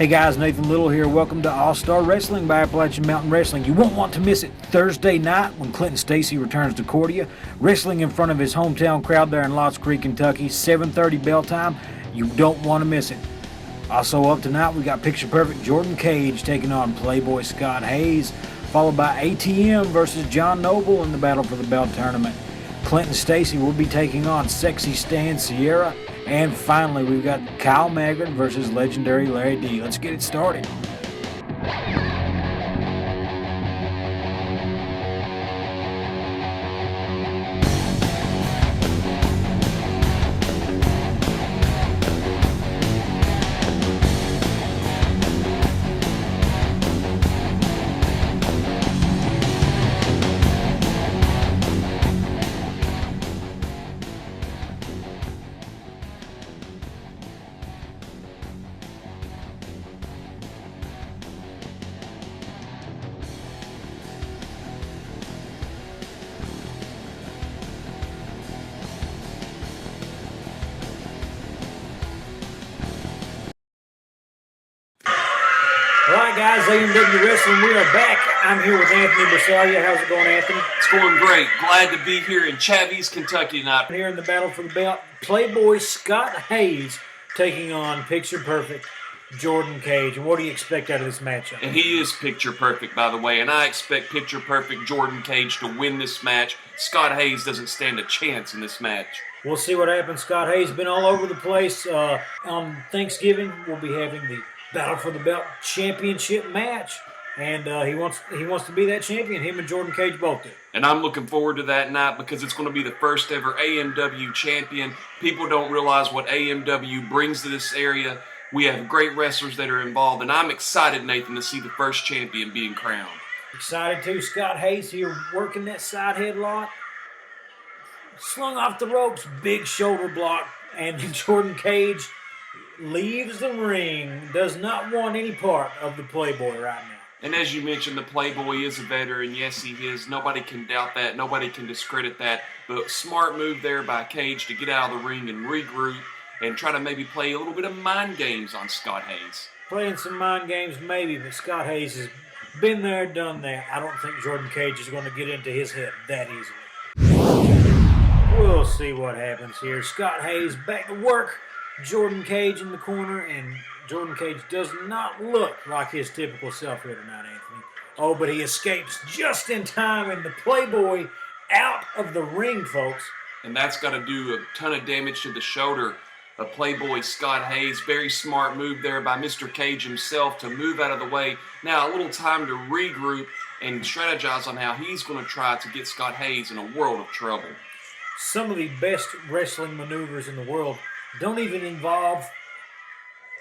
Hey guys, Nathan Little here. Welcome to All-Star Wrestling by Appalachian Mountain Wrestling. You won't want to miss it Thursday night when Clinton Stacy returns to Cordia, wrestling in front of his hometown crowd there in Lots Creek, Kentucky. 7:30 bell time. You don't want to miss it. Also up tonight, we got Picture Perfect Jordan Cage taking on Playboy Scott Hayes, followed by ATM versus John Noble in the Battle for the Belt tournament. Clinton Stacy will be taking on Sexy Stan Sierra. And finally, we've got Kyle Maggard versus legendary Larry D. Let's get it started. All right, guys, AMW Wrestling, we are back. I'm here with Anthony Basalia. How's it going, Anthony? It's going great. Glad to be here in Chavez, Kentucky tonight. Here in the Battle for the Belt, Playboy Scott Hayes taking on Picture Perfect Jordan Cage. And what do you expect out of this matchup? And he is picture perfect, by the way, and I expect picture perfect Jordan Cage to win this match. Scott Hayes doesn't stand a chance in this match. We'll see what happens. Scott Hayes been all over the place. On Thanksgiving, we'll be having the Battle for the Belt championship match, and he wants to be that champion. Him and Jordan Cage both do. And I'm looking forward to that night because it's going to be the first ever AMW champion. People don't realize what AMW brings to this area. We have great wrestlers that are involved, and I'm excited, Nathan, to see the first champion being crowned. Excited too. Scott Hayes here working that side headlock. Slung off the ropes, big shoulder block, and Jordan Cage leaves the ring, does not want any part of the Playboy right now. And as you mentioned, the Playboy is a veteran. Yes, he is. Nobody can doubt that. Nobody can discredit that. But smart move there by Cage to get out of the ring and regroup and try to maybe play a little bit of mind games on Scott Hayes. Playing some mind games maybe, but Scott Hayes has been there, done that. I don't think Jordan Cage is going to get into his head that easily. We'll see what happens here. Scott Hayes back to work. Jordan Cage in the corner, and Jordan Cage does not look like his typical self here tonight, Anthony. Oh, but he escapes just in time, and the Playboy out of the ring, folks. And that's got to do a ton of damage to the shoulder of Playboy Scott Hayes. Very smart move there by Mr. Cage himself to move out of the way. Now a little time to regroup and strategize on how he's going to try to get Scott Hayes in a world of trouble. Some of the best wrestling maneuvers in the world don't even involve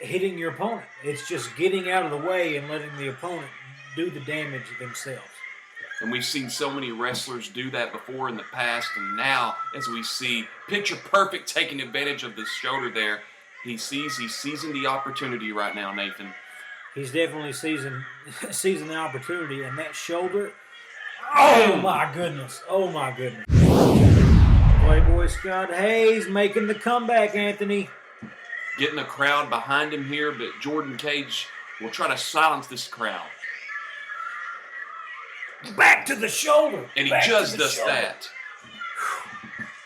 hitting your opponent. It's just getting out of the way and letting the opponent do the damage themselves. And we've seen so many wrestlers do that before in the past, and now as we see Picture Perfect taking advantage of the shoulder there, he's seizing the opportunity right now, Nathan. He's definitely seizing the opportunity, and that shoulder, oh my goodness, oh my goodness. Playboy Scott Hayes making the comeback, Anthony. Getting a crowd behind him here, but Jordan Cage will try to silence this crowd. Back to the shoulder. And he just does that.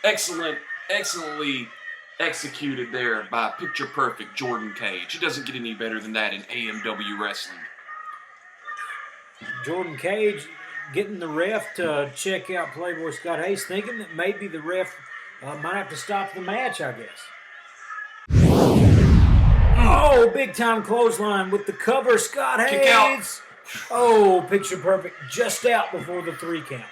Excellently executed there by Picture Perfect Jordan Cage. It doesn't get any better than that in AMW Wrestling. Jordan Cage getting the ref to check out Playboy Scott Hayes, thinking that maybe the ref might have to stop the match, I guess. Oh, big-time clothesline with the cover, Scott Hayes. Kick out. Oh, Picture Perfect just out before the 3 count.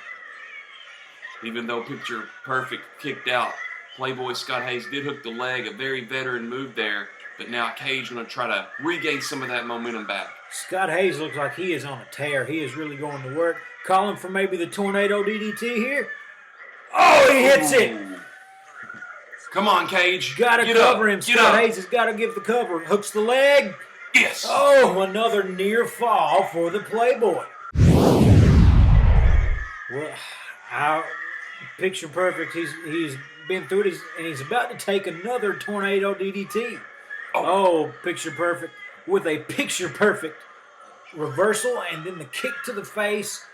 Even though Picture Perfect kicked out, Playboy Scott Hayes did hook the leg, a very veteran move there, but now Cage going to try to regain some of that momentum back. Scott Hayes looks like he is on a tear. He is really going to work. Calling for maybe the tornado DDT here. Oh, he hits it. Come on, Cage. Got to cover him. Scott Hayes has got to give the cover. Hooks the leg. Yes. Oh, another near fall for the Playboy. Well, Picture Perfect, he's been through it, and he's about to take another tornado DDT. Oh, Picture Perfect with a picture-perfect reversal and then the kick to the face.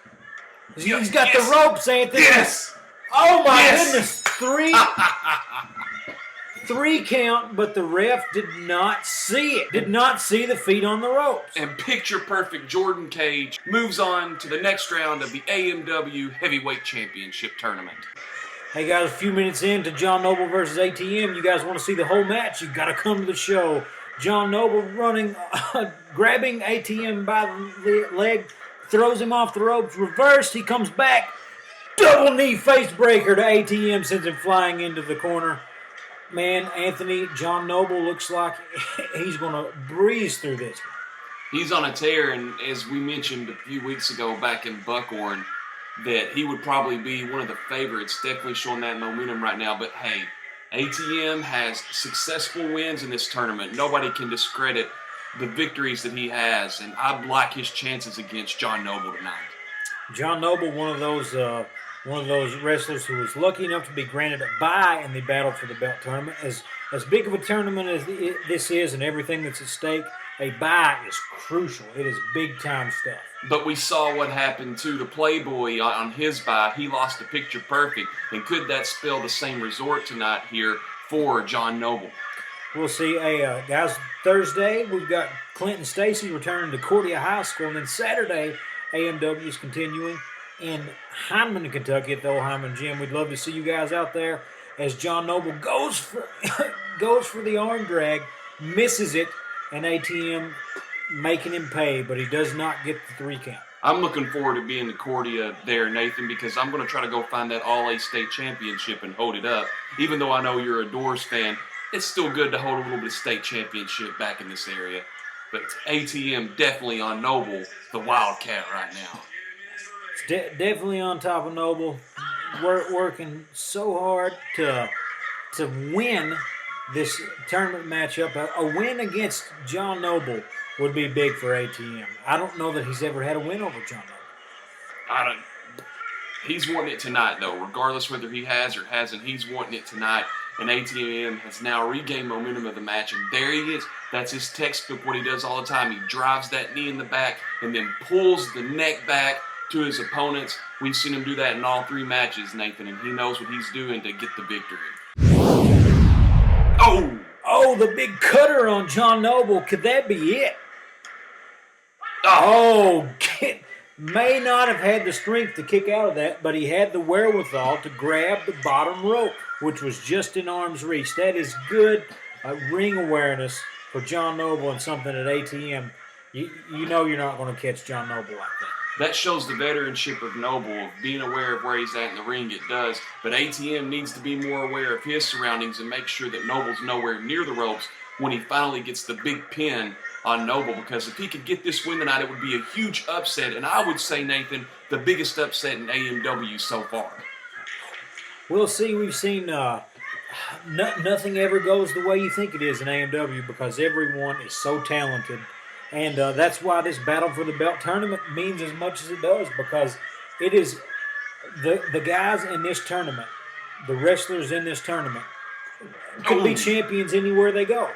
He's got the ropes, Anthony. Yes. Oh my goodness! Three count, but the ref did not see it. Did not see the feet on the ropes. And picture-perfect Jordan Cage moves on to the next round of the AMW Heavyweight Championship Tournament. Hey guys, a few minutes into John Noble versus ATM. You guys want to see the whole match? You got to come to the show. John Noble running, grabbing ATM by the leg, throws him off the ropes, reversed. He comes back, double knee face breaker to ATM, sends him flying into the corner. Man, Anthony, John Noble looks like he's going to breeze through this. He's on a tear, and as we mentioned a few weeks ago back in Buckhorn, that he would probably be one of the favorites, definitely showing that momentum right now. But hey, ATM has successful wins in this tournament. Nobody can discredit the victories that he has, and I like his chances against John Noble tonight. John Noble, one of those wrestlers who was lucky enough to be granted a bye in the Battle for the Belt tournament. As big of a tournament as this is and everything that's at stake, a bye is crucial. It is big-time stuff. But we saw what happened to the Playboy on his bye. He lost the picture perfect. And could that spell the same resort tonight here for John Noble? We'll see. Hey, guys, Thursday, we've got Clinton Stacy returning to Cordia High School. And then Saturday, AMW is continuing in Hyman, Kentucky at the old Hyman Gym. We'd love to see you guys out there as John Noble goes for the arm drag, misses it, and ATM making him pay, but he does not get the 3 count. I'm looking forward to being in Cordia there, Nathan, because I'm going to try to go find that All-A-State championship and hold it up. Even though I know you're a Doors fan, it's still good to hold a little bit of state championship back in this area. But ATM definitely on Noble, the Wildcat right now. Definitely on top of Noble, working so hard to win this tournament matchup. A win against John Noble would be big for ATM. I don't know that he's ever had a win over John Noble. He's wanting it tonight, though. Regardless whether he has or hasn't, he's wanting it tonight. And ATM has now regained momentum of the match. And there he is. That's his textbook, what he does all the time. He drives that knee in the back and then pulls the neck back to his opponents. We've seen him do that in all 3 matches, Nathan, and he knows what he's doing to get the victory. Oh, the big cutter on John Noble. Could that be it? May not have had the strength to kick out of that, but he had the wherewithal to grab the bottom rope, which was just in arm's reach. That is good ring awareness for John Noble and something at ATM. You know you're not going to catch John Noble like that. That shows the veteranship of Noble, of being aware of where he's at in the ring. It does. But ATM needs to be more aware of his surroundings and make sure that Noble's nowhere near the ropes when he finally gets the big pin on Noble. Because if he could get this win tonight, it would be a huge upset. And I would say, Nathan, the biggest upset in AMW so far. We'll see. We've seen nothing ever goes the way you think it is in AMW because everyone is so talented. And that's why this Battle for the Belt tournament means as much as it does, because it is the guys in this tournament, the wrestlers in this tournament, could be champions anywhere they go.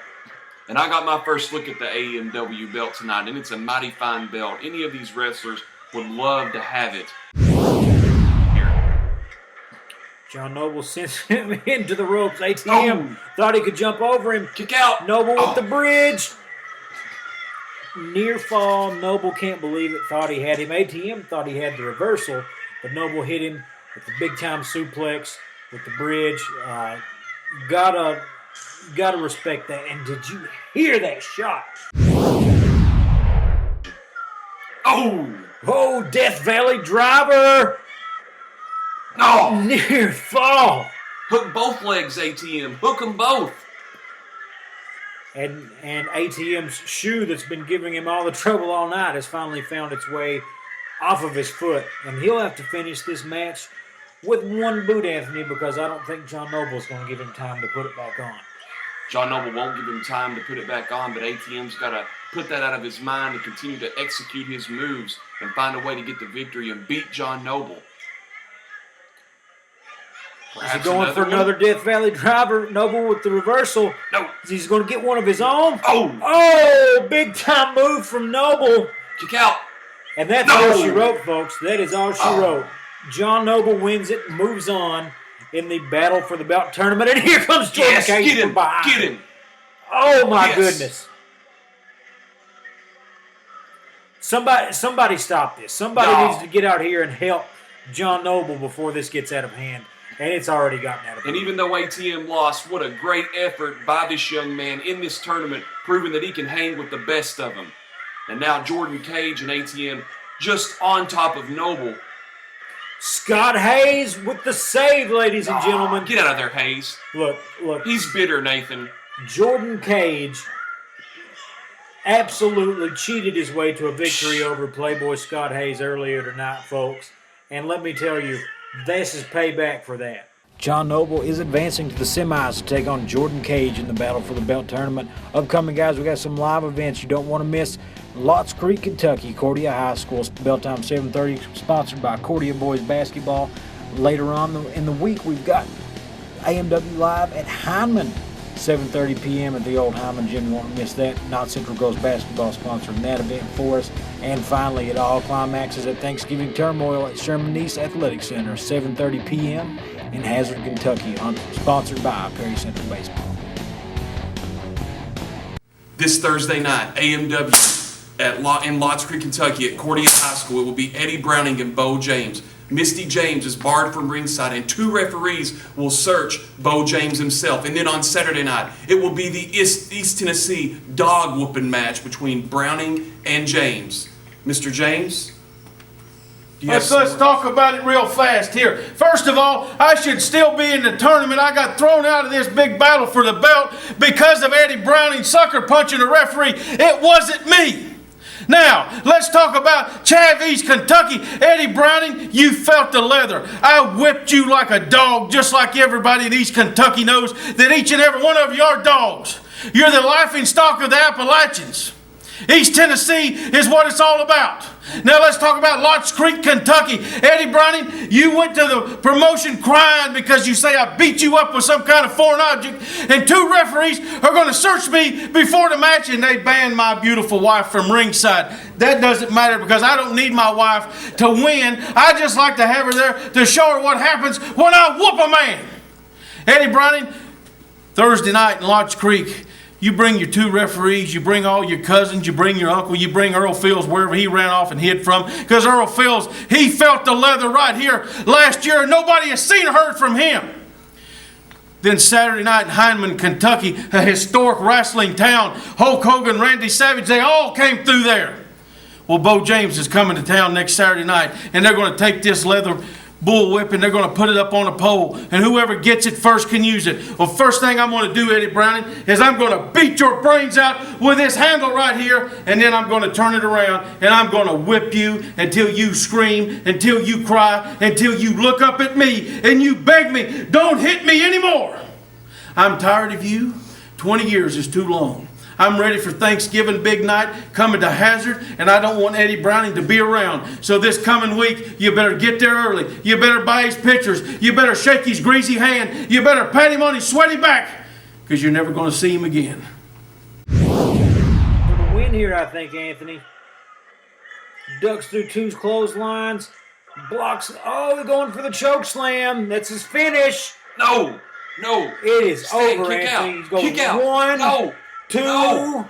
And I got my first look at the AMW belt tonight, and it's a mighty fine belt. Any of these wrestlers would love to have it. John Noble sends him into the ropes. ATM thought he could jump over him. Kick out. Noble with the bridge. Near fall. Noble can't believe it. Thought he had him. ATM thought he had the reversal, but Noble hit him with the big-time suplex with the bridge. Gotta respect that. And did you hear that shot? Oh, Death Valley driver. No. Near fall. Hook both legs, ATM. Hook them both. And ATM's shoe that's been giving him all the trouble all night has finally found its way off of his foot. And he'll have to finish this match with one boot, Anthony, because I don't think John Noble is going to give him time to put it back on. John Noble won't give him time to put it back on, but ATM's got to put that out of his mind and continue to execute his moves and find a way to get the victory and beat John Noble. Is he going for another Death Valley driver? Noble with the reversal. No. He's going to get one of his own. Oh. Oh, big time move from Noble. Kick out. And that's all she wrote, folks. That is all she wrote. John Noble wins it, moves on in the battle for the belt tournament. And here comes Jordan Cage from behind. Get him. Oh, my goodness. Somebody stop this. Somebody needs to get out here and help John Noble before this gets out of hand. And it's already gotten out of hand. And even though ATM lost, what a great effort by this young man in this tournament, proving that he can hang with the best of them. And now Jordan Cage and ATM just on top of Noble. Scott Hayes with the save, ladies and gentlemen. Get out of there, Hayes. Look. He's bitter, Nathan. Jordan Cage absolutely cheated his way to a victory over Playboy Scott Hayes earlier tonight, folks. And let me tell you, this is payback for that. John Noble is advancing to the semis to take on Jordan Cage in the battle for the belt tournament. Upcoming, guys, we got some live events you don't want to miss. Lots Creek, Kentucky, Cordia High School, bell time 7:30, sponsored by Cordia Boys Basketball. Later on in the week, we've got AMW Live at Hyman, 7:30 p.m. at the old Hyman Gym. You won't miss that. Not Central Girls Basketball sponsoring that event for us. And finally, it all climaxes at Thanksgiving Turmoil at Sherman East Athletic Center, 7:30 p.m. in Hazard, Kentucky, sponsored by Perry Central Baseball. This Thursday night, AMW in Lots Creek, Kentucky at Cordia High School. It will be Eddie Browning and Bo James. Misty James is barred from ringside, and 2 referees will search Bo James himself. And then on Saturday night, it will be the East Tennessee dog whooping match between Browning and James. Mr. James? Let's talk about it real fast here. First of all, I should still be in the tournament. I got thrown out of this big battle for the belt because of Eddie Browning sucker punching the referee. It wasn't me. Now, let's talk about Chav East, Kentucky. Eddie Browning, you felt the leather. I whipped you like a dog, just like everybody in East Kentucky knows that each and every one of you are dogs. You're the laughing stock of the Appalachians. East Tennessee is what it's all about. Now let's talk about Lots Creek, Kentucky. Eddie Browning, you went to the promotion crying because you say I beat you up with some kind of foreign object, and 2 referees are going to search me before the match, and they banned my beautiful wife from ringside. That doesn't matter because I don't need my wife to win. I just like to have her there to show her what happens when I whoop a man. Eddie Browning, Thursday night in Lots Creek, you bring your 2 referees, you bring all your cousins, you bring your uncle, you bring Earl Fields wherever he ran off and hid from. Because Earl Fields, he felt the leather right here last year, and nobody has seen or heard from him. Then Saturday night in Hyman, Kentucky, a historic wrestling town. Hulk Hogan, Randy Savage, they all came through there. Well, Bo James is coming to town next Saturday night, and they're going to take this leather bullwhip and they're going to put it up on a pole, and whoever gets it first can use it. Well, first thing I'm going to do, Eddie Browning, is I'm going to beat your brains out with this handle right here, and then I'm going to turn it around and I'm going to whip you until you scream, until you cry, until you look up at me and you beg me, don't hit me anymore. I'm tired of you. 20 years is too long. I'm ready for Thanksgiving big night coming to Hazard, and I don't want Eddie Browning to be around. So this coming week, you better get there early. You better buy his pictures. You better shake his greasy hand. You better pat him on his sweaty back, because you're never going to see him again. For the win here, I think, Anthony. Ducks through 2 clotheslines. Blocks. Oh, they're going for the choke slam. That's his finish. No. It is over, kick Anthony. Out. He's going kick out. 1, 2.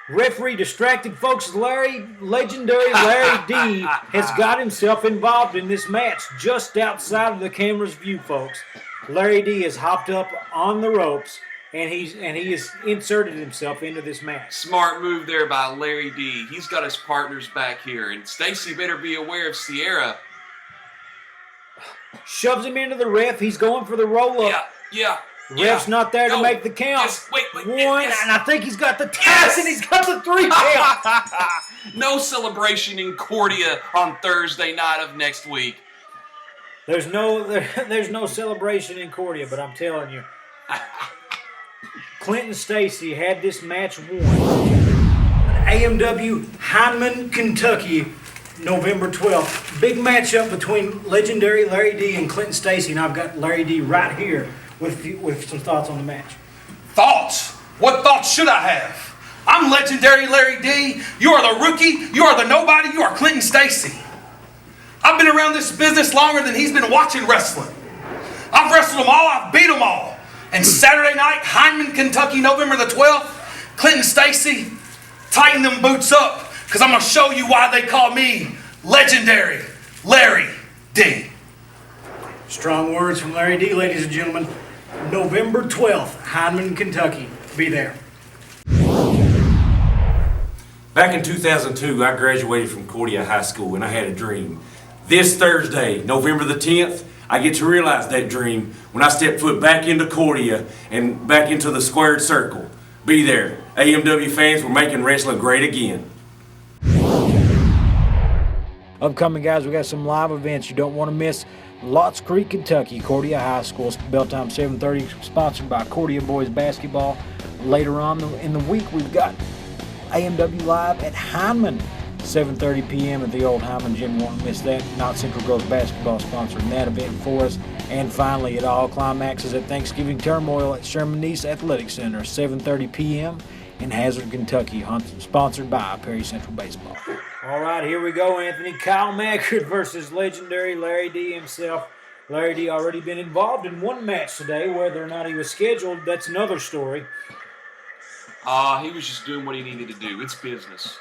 Referee distracted, folks. Legendary Larry D has got himself involved in this match just outside of the camera's view, folks. Larry D has hopped up on the ropes, and he has inserted himself into this match. Smart move there by Larry D. He's got his partners back here, and Stacy better be aware of Sierra. Shoves him into the ref. He's going for the roll-up. Yeah. Ref's not there to make the count. Yes, wait. 1, and I think he's got the tap, and he's got the 3 count. No celebration in Cordia on Thursday night of next week. There's no celebration in Cordia, but I'm telling you, Clinton Stacy had this match won. AMW Hyman, Kentucky, November 12th. Big matchup between legendary Larry D and Clinton Stacy, and I've got Larry D right here with some thoughts on the match. Thoughts? What thoughts should I have? I'm legendary Larry D. You are the rookie. You are the nobody. You are Clinton Stacy. I've been around this business longer than he's been watching wrestling. I've wrestled them all. I've beat them all. And Saturday night, Hyndman, Kentucky, November the 12th, Clinton Stacy, tighten them boots up, because I'm going to show you why they call me legendary Larry D. Strong words from Larry D, ladies and gentlemen. November 12th, Hyndman, Kentucky. Be there. Back in 2002, I graduated from Cordia High School and I had a dream. This Thursday, November the 10th, I get to realize that dream when I step foot back into Cordia and back into the squared circle. Be there. AMW fans, we're making wrestling great again. Upcoming, guys, we got some live events you don't want to miss. Lots Creek, Kentucky, Cordia High School, bell time 7:30, sponsored by Cordia Boys Basketball. Later on in the week, we've got AMW Live at Hyndman, 7:30 p.m. at the old Hyndman Gym. Won't miss that. Not Central Grove Basketball sponsoring that event for us. And finally, it all climaxes at Thanksgiving Turmoil at Sherman East Athletic Center, 7:30 p.m. in Hazard, Kentucky, sponsored by Perry Central Baseball. All right, here we go, Anthony. Kyle Mackard versus legendary Larry D himself. Larry D already been involved in one match today. Whether or not he was scheduled, that's another story. He was just doing what he needed to do. It's business.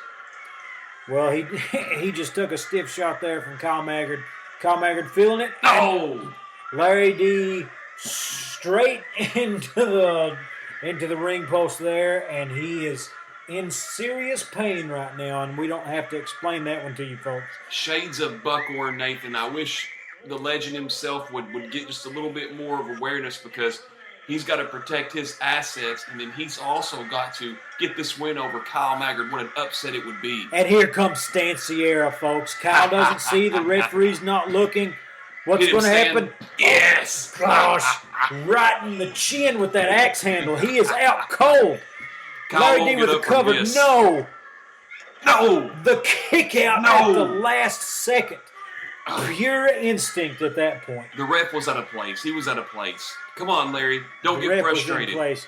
Well, he just took a stiff shot there from Kyle Mackard. Kyle Mackard feeling it. No! Larry D straight into the ring post there, and he is in serious pain right now, and we don't have to explain that one to you folks. Shades of Buckhorn, Nathan. I wish the legend himself would get just a little bit more of awareness, because he's got to protect his assets, and then he's also got to get this win over Kyle Mackard. What an upset it would be. And here comes Stan Sierra, folks. Kyle doesn't see, the referee's not looking. What's going to happen? Yes! Gosh, right in the chin with that axe handle. He is out cold. Kyle Larry won't D with get the up from cover. this. No. No! The kick out No. at the last second. Pure instinct at that point. The ref was out of place. He was out of place. Come on, Larry. Don't The get ref frustrated. was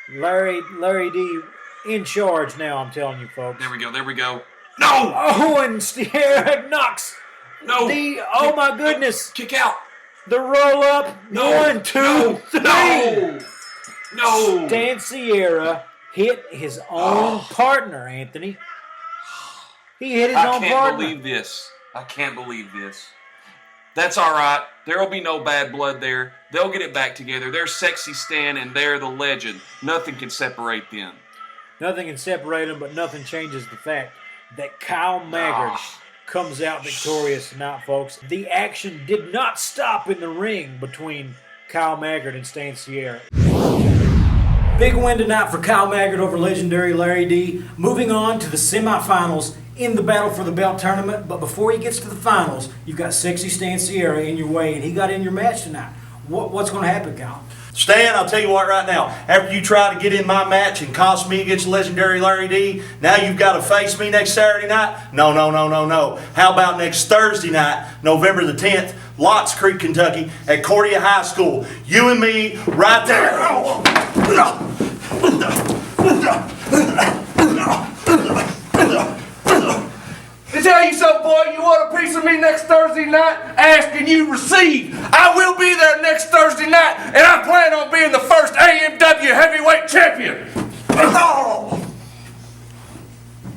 in place. Larry D in charge now, I'm telling you, folks. There we go. There we go. No! Oh, and Sierra knocks No! D. Oh, my goodness. Kick out. The roll up. No! 1, 2, 3. No! No! Stan Sierra hit his own partner, Anthony. He hit his own I can't partner. believe this. I can't believe this. That's all right. There will be no bad blood there. They'll get it back together. They're Sexy Stan and they're the legend. Nothing can separate them. Nothing can separate them, but nothing changes the fact that Kyle Mackard comes out victorious tonight, folks. The action did not stop in the ring between Kyle Mackard and Stan Sierra. Big win tonight for Kyle Mackard over legendary Larry D. Moving on to the semifinals in the Battle for the Belt tournament. But before he gets to the finals, you've got Sexy Stan Sierra in your way, and he got in your match tonight. What's going to happen, Kyle? Stan, I'll tell you what right now. After you try to get in my match and cost me against legendary Larry D, now you've got to face me next Saturday night? No. How about next Thursday night, November the 10th, Lots Creek, Kentucky, at Cordia High School? You and me right there. To tell you something, boy, you want a piece of me next Thursday night? Ask and you receive. I will be there next Thursday night, and I plan on being the first AMW heavyweight champion.